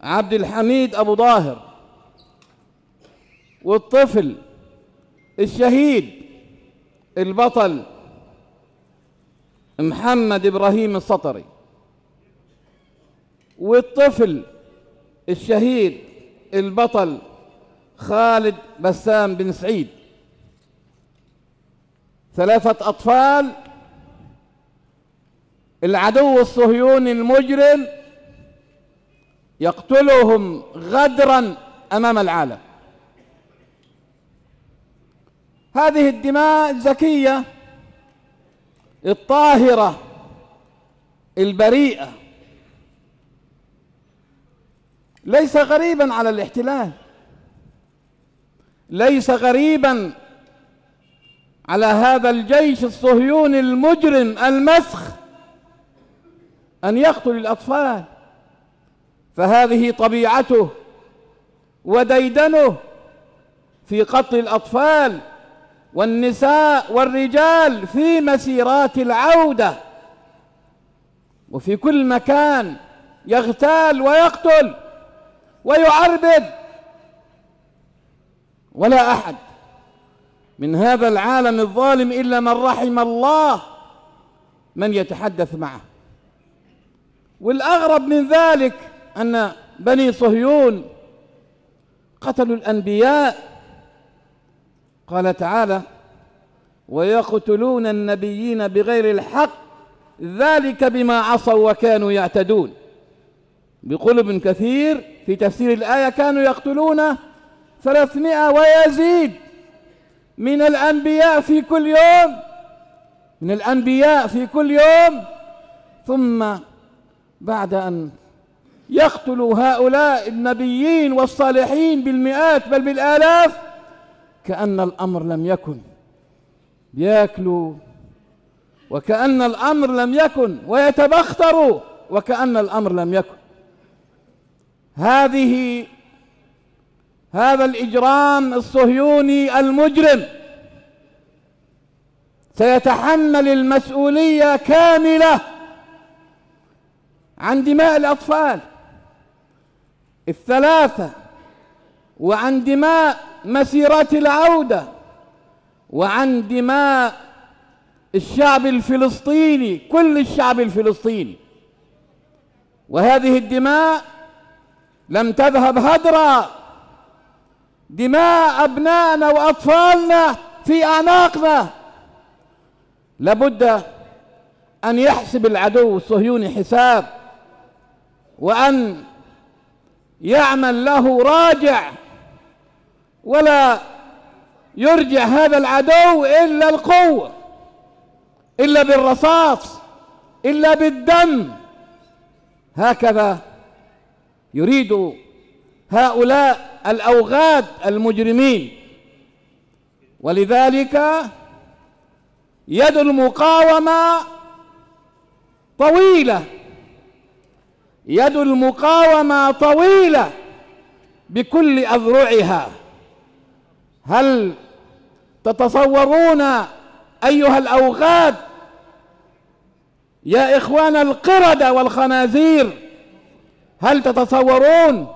عبد الحميد أبو ظاهر، والطفل الشهيد البطل محمد إبراهيم السطري، والطفل الشهيد البطل خالد بسام بن سعيد. 3 أطفال العدو الصهيوني المجرم يقتلهم غدرا أمام العالم. هذه الدماء الزكية الطاهرة البريئة ليس غريبا على الاحتلال، ليس غريبا على هذا الجيش الصهيوني المجرم المسخ أن يقتل الأطفال، فهذه طبيعته وديدنه في قتل الأطفال والنساء والرجال في مسيرات العودة، وفي كل مكان يغتال ويقتل ويعربد. ولا أحد من هذا العالم الظالم إلا من رحم الله من يتحدث معه. والأغرب من ذلك أن بني صهيون قتلوا الأنبياء. قال تعالى: ويقتلون النبيين بغير الحق ذلك بما عصوا وكانوا يعتدون. بيقول ابن كثير في تفسير الآية: كانوا يقتلون 300 ويزيد من الأنبياء في كل يوم، من الأنبياء في كل يوم، ثم بعد أن يقتلوا هؤلاء النبيين والصالحين بالمئات بل بالآلاف كأن الأمر لم يكن، يأكلوا وكأن الأمر لم يكن، ويتبختروا وكأن الأمر لم يكن. هذا الإجرام الصهيوني المجرم سيتحمل المسؤولية كاملة عن دماء الأطفال ال3، وعن دماء مسيرات العودة، وعن دماء الشعب الفلسطيني، كل الشعب الفلسطيني. وهذه الدماء لم تذهب هدرا، دماء أبنائنا وأطفالنا في أعناقنا. لابد أن يحسب العدو الصهيوني حساب، وأن يعمل له راجع، ولا يرجع هذا العدو إلا القوة، إلا بالرصاص، إلا بالدم. هكذا يريد هؤلاء الأوغاد المجرمين. ولذلك يد المقاومة طويلة، يد المقاومة طويلة بكل أذرعها. هل تتصورون أيها الأوغاد يا إخوان القردة والخنازير، هل تتصورون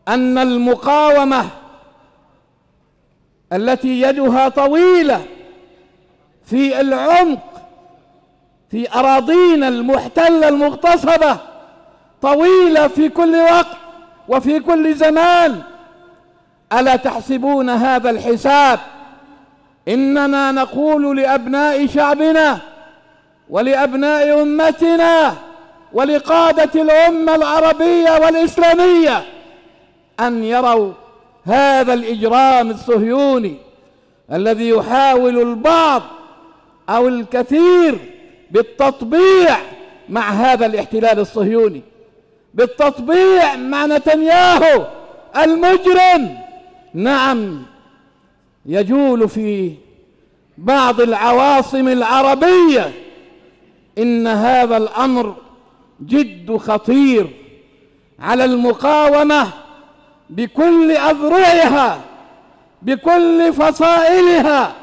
أن المقاومة التي يدها طويلة في العمق في أراضينا المحتلة المغتصبة، طويلة في كل وقت وفي كل زمان، ألا تحسبون هذا الحساب؟ إننا نقول لأبناء شعبنا ولأبناء أمتنا ولقادة الأمة العربية والإسلامية أن يروا هذا الإجرام الصهيوني الذي يحاول البعض أو الكثير بالتطبيع مع هذا الاحتلال الصهيوني، بالتطبيع مع نتنياهو المجرم. نعم، يجول في بعض العواصم العربية. إن هذا الأمر جد خطير على المقاومة بكل أذرعها، بكل فصائلها،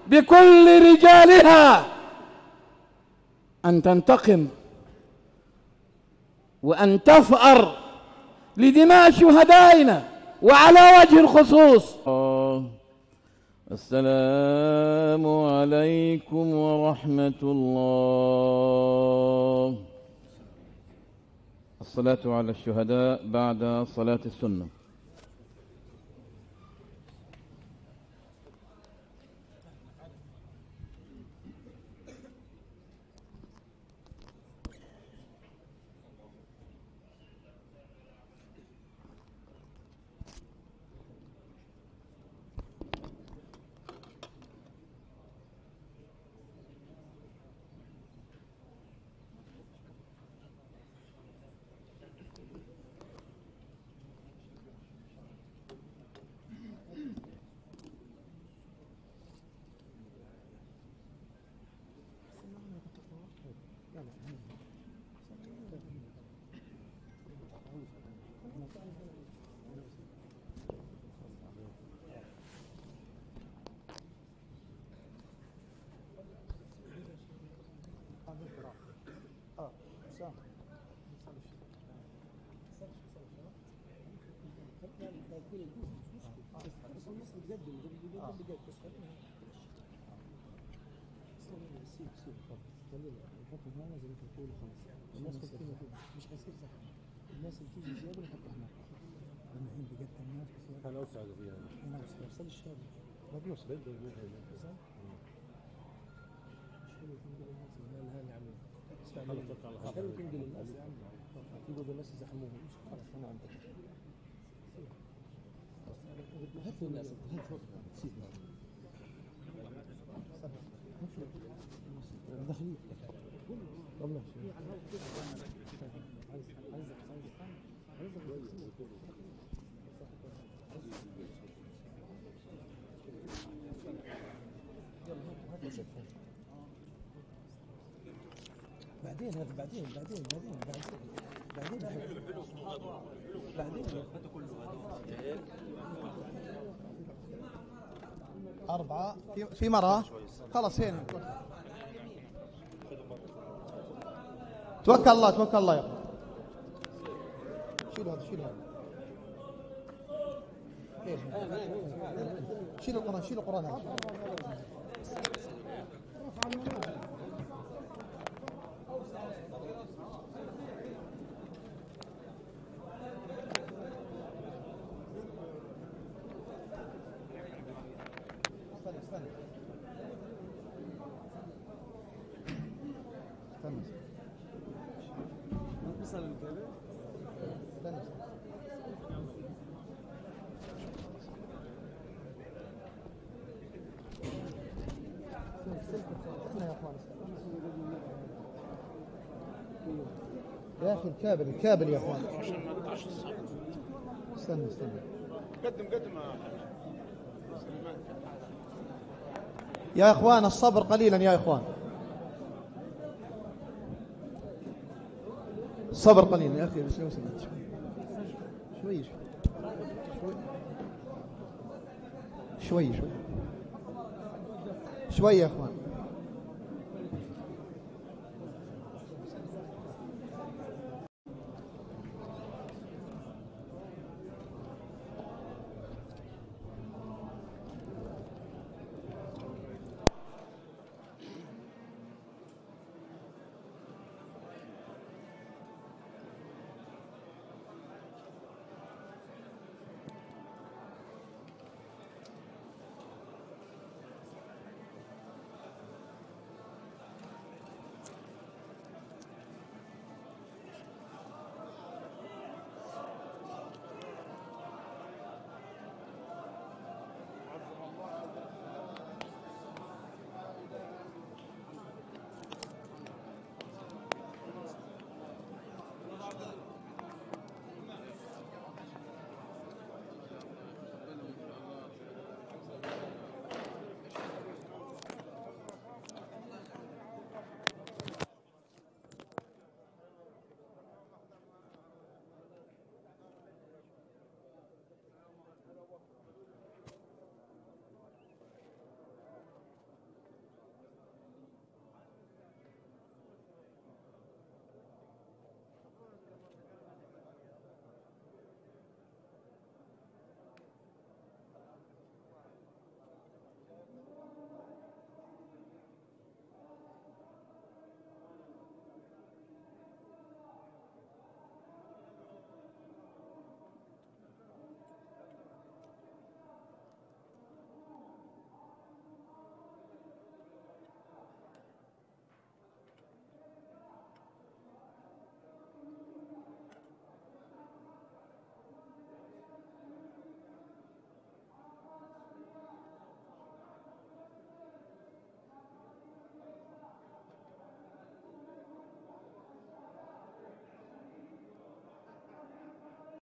بكل رجالها، أن تنتقم وأن تفأر لدماء شهدائنا، وعلى وجه الخصوص السلام عليكم ورحمة الله. الصلاة على الشهداء بعد صلاة السنة. الناس اللي تيجي زياده نحطها هناك. لما الحين بقت الناس كثير. انا اوسع فيها. انا اوصل الشارع. ما بيوصل. بيقدر يروح هنا. شو تنقل الناس اللي هاي عاملين. حلو تنقل الناس يا عم. تنقل الناس يزحموهم. خلاص انا عندك. هات الناس هات فوق. داخلين. والله بعدين هذا بعدين 4 في مرة خلاص هنا توكل الله يا أخي. شيل هذا شيل القرآن هذا. يا أخي الكابل يا أخوان. استنى قدم يا إخوان، الصبر قليلا يا إخوان، الصبر قليلا يا أخي. شوي يا إخوان.